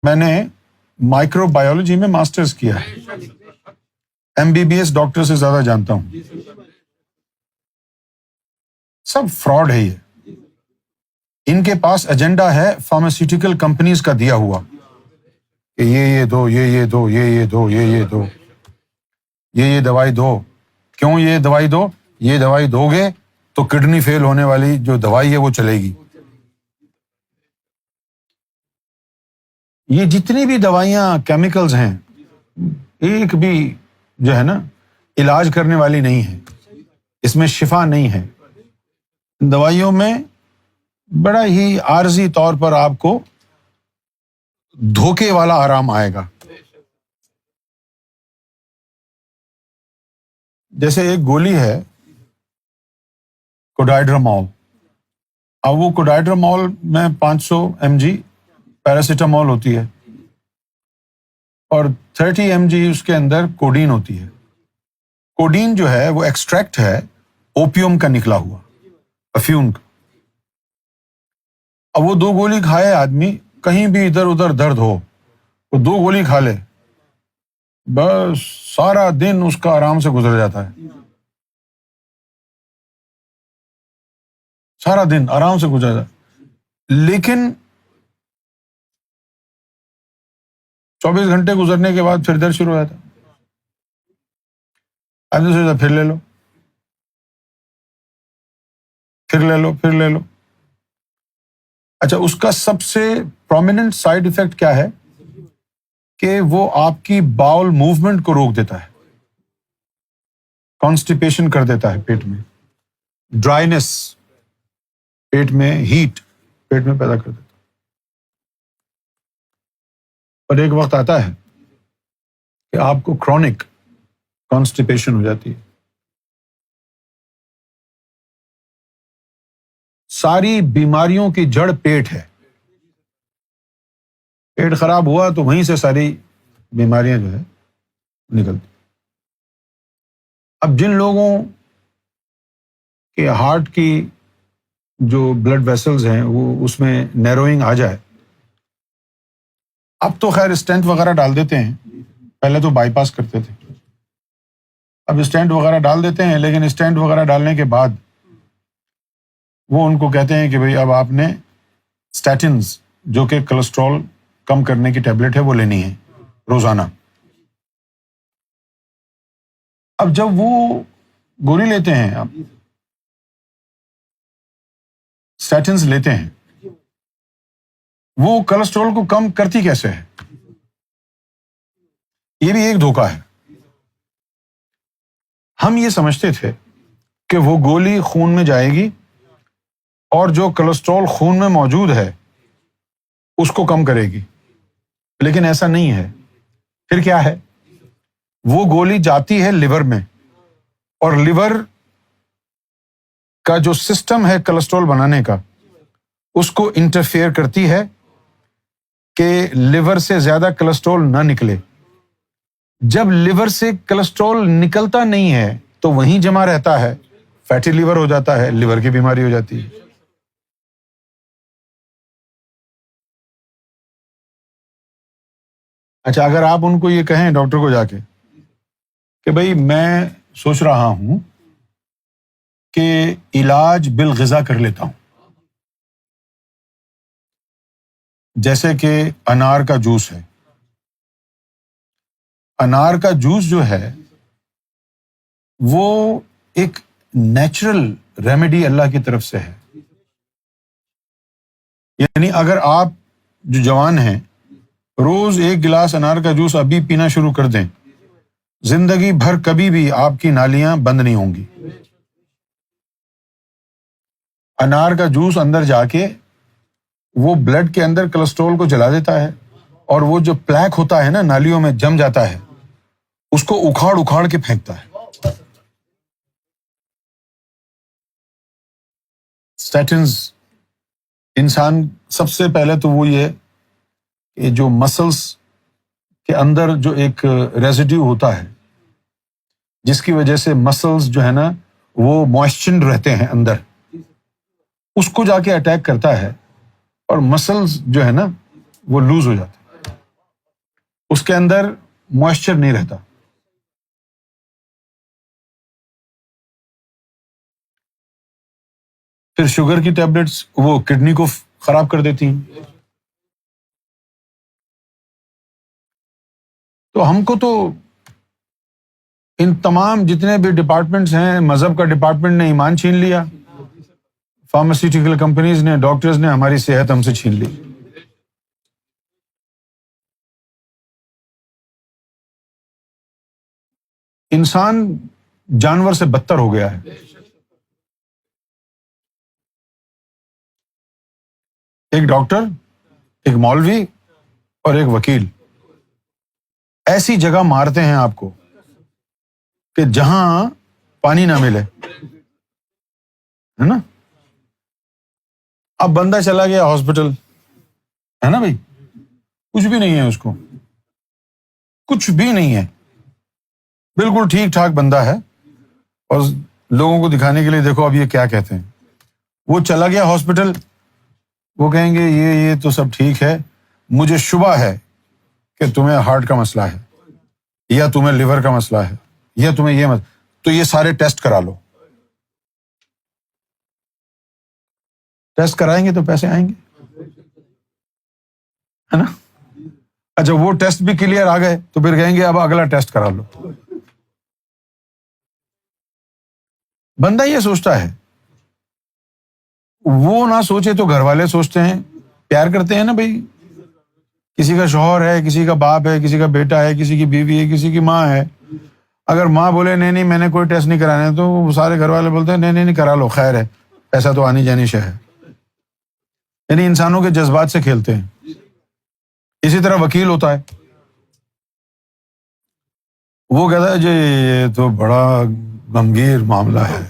میں نے micro biology میں ماسٹرز کیا ہے، MBBS ڈاکٹر سے زیادہ جانتا ہوں. سب فراڈ ہے. یہ ان کے پاس ایجنڈا ہے فارماسیوٹیکل کمپنیز کا دیا ہوا کہ یہ دو، یہ دو، یہ دو، یہ دو، یہ دوائی دو. کیوں یہ دوائی دو؟ یہ دوائی دو گے تو کڈنی فیل ہونے والی جو دوائی ہے وہ چلے گی. یہ جتنی بھی دوائیاں کیمیکلز ہیں، ایک بھی جو ہے نا علاج کرنے والی نہیں ہے، اس میں شفا نہیں ہے. دوائیوں میں بڑا ہی عارضی طور پر آپ کو دھوکے والا آرام آئے گا. جیسے ایک گولی ہے کوڈائڈرمال. اب وہ کوڈائڈرمال میں 500 mg پیراسیٹامول ہوتی ہے اور 30 mg اس کے اندر کوڈین ہوتی ہے. کوڈین جو ہے وہ ایکسٹریکٹ ہے اوپیوم کا نکلا ہوا، افیون کا. اب وہ 2 گولی کھائے آدمی، کہیں بھی ادھر ادھر درد ہو وہ 2 گولی کھا لے، بس سارا دن اس کا آرام سے گزر جاتا ہے. سارا دن آرام سے گزر جاتا ہے. لیکن 24 گھنٹے گزرنے کے بعد پھر درد شروع ہو جاتا ہے. آدمی سوچتا پھر لے لو، پھر لے لو، پھر لے لو. اچھا، اس کا سب سے پرومیننٹ سائیڈ افیکٹ کیا ہے کہ وہ آپ کی باؤل موومنٹ کو روک دیتا ہے، کانسٹیپیشن کر دیتا ہے پیٹ میں، ڈرائینس پیٹ میں، ہیٹ پیٹ میں پیدا کر دیتا ہے. اور ایک وقت آتا ہے کہ آپ کو کرونک کانسٹیپیشن ہو جاتی ہے. ساری بیماریوں کی جڑ پیٹ ہے. پیٹ خراب ہوا تو وہیں سے ساری بیماریاں جو ہے نکلتی. اب جن لوگوں کے ہارٹ کی جو بلڈ ویسلز ہیں وہ اس میں نیروئنگ آ جائے، اب تو خیر اسٹینٹ وغیرہ ڈال دیتے ہیں، پہلے تو بائی پاس کرتے تھے، اب اسٹینٹ وغیرہ ڈال دیتے ہیں. لیکن اسٹینٹ وغیرہ ڈالنے کے بعد وہ ان کو کہتے ہیں کہ بھئی اب آپ نے اسٹیٹنز جو کہ کولیسٹرول کم کرنے کی ٹیبلٹ ہے وہ لینی ہے روزانہ. اب جب وہ گولی لیتے ہیں، اب اسٹیٹنز لیتے ہیں، وہ کولیسٹرول کو کم کرتی کیسے ہے؟ یہ بھی ایک دھوکہ ہے. ہم یہ سمجھتے تھے کہ وہ گولی خون میں جائے گی اور جو کولیسٹرول خون میں موجود ہے اس کو کم کرے گی، لیکن ایسا نہیں ہے. پھر کیا ہے؟ وہ گولی جاتی ہے لیور میں، اور لیور کا جو سسٹم ہے کولیسٹرول بنانے کا اس کو انٹرفیئر کرتی ہے کہ لیور سے زیادہ کولیسٹرول نہ نکلے. جب لیور سے کولیسٹرول نکلتا نہیں ہے تو وہیں جمع رہتا ہے، فیٹی لیور ہو جاتا ہے، لیور کی بیماری ہو جاتی ہے. اچھا، اگر آپ ان کو یہ کہیں ڈاکٹر کو جا کے کہ بھئی میں سوچ رہا ہوں کہ علاج بالغذا کر لیتا ہوں، جیسے کہ انار کا جوس ہے. انار کا جوس جو ہے وہ ایک نیچرل ریمیڈی اللہ کی طرف سے ہے. یعنی اگر آپ جو جوان ہیں روز 1 گلاس انار کا جوس ابھی پینا شروع کر دیں، زندگی بھر کبھی بھی آپ کی نالیاں بند نہیں ہوں گی. انار کا جوس اندر جا کے وہ بلڈ کے اندر کولیسٹرول کو جلا دیتا ہے، اور وہ جو پلیک ہوتا ہے نا نالیوں میں جم جاتا ہے اس کو اکھاڑ اکھاڑ کے پھینکتا ہے. اسٹیٹنز انسان سب سے پہلے تو وہ یہ کہ جو مسلس کے اندر جو ایک ریزیڈیو ہوتا ہے جس کی وجہ سے مسلس جو ہے نا وہ موئسچنڈ رہتے ہیں اندر، اس کو جا کے اٹیک کرتا ہے اور مسلس جو ہے نا وہ لوز ہو جاتے ہیں. اس کے اندر موئسچر نہیں رہتا. پھر شوگر کی ٹیبلٹس وہ کڈنی کو خراب کر دیتی ہیں. تو ہم کو تو ان تمام جتنے بھی ڈپارٹمنٹس ہیں، مذہب کا ڈپارٹمنٹ نے ایمان چھین لیا، فارماسیوٹیکل کمپنیز نے، ڈاکٹرز نے ہماری صحت ہم سے چھین لی. انسان جانور سے بدتر ہو گیا ہے. ایک ڈاکٹر، ایک مولوی اور ایک وکیل ایسی جگہ مارتے ہیں آپ کو کہ جہاں پانی نہ ملے، ہے نا. اب بندہ چلا گیا ہاسپٹل، ہے نا بھائی، کچھ بھی نہیں ہے، اس کو کچھ بھی نہیں ہے، بالکل ٹھیک ٹھاک بندہ ہے، اور لوگوں کو دکھانے کے لیے دیکھو اب یہ کیا کہتے ہیں. وہ چلا گیا ہاسپٹل، وہ کہیں گے یہ تو سب ٹھیک ہے، مجھے شبہ ہے کہ تمہیں ہارٹ کا مسئلہ ہے، یا تمہیں لیور کا مسئلہ ہے، یا تمہیں یہ تو یہ سارے ٹیسٹ کرا لو. ٹیسٹ کرائیں گے تو پیسے آئیں گے، ہے نا. اچھا وہ ٹیسٹ بھی کلیئر آ گئے تو پھر کہیں گے اب اگلا ٹیسٹ کرا لو. بندہ یہ سوچتا ہے، وہ نہ سوچے تو گھر والے سوچتے ہیں. پیار کرتے ہیں نا بھائی، کسی کا شوہر ہے، کسی کا باپ ہے، کسی کا بیٹا ہے، کسی کی بیوی ہے، کسی کی ماں ہے. اگر ماں بولے نہیں میں نے کوئی ٹیسٹ نہیں کرانا تو سارے گھر والے بولتے ہیں نہیں کرا لو، خیر ہے، پیسہ تو آنی جانی شے ہے. یعنی انسانوں کے جذبات سے کھیلتے ہیں. اسی طرح وکیل ہوتا ہے، وہ کہتا ہے جی یہ تو بڑا گمبھیر معاملہ ہے،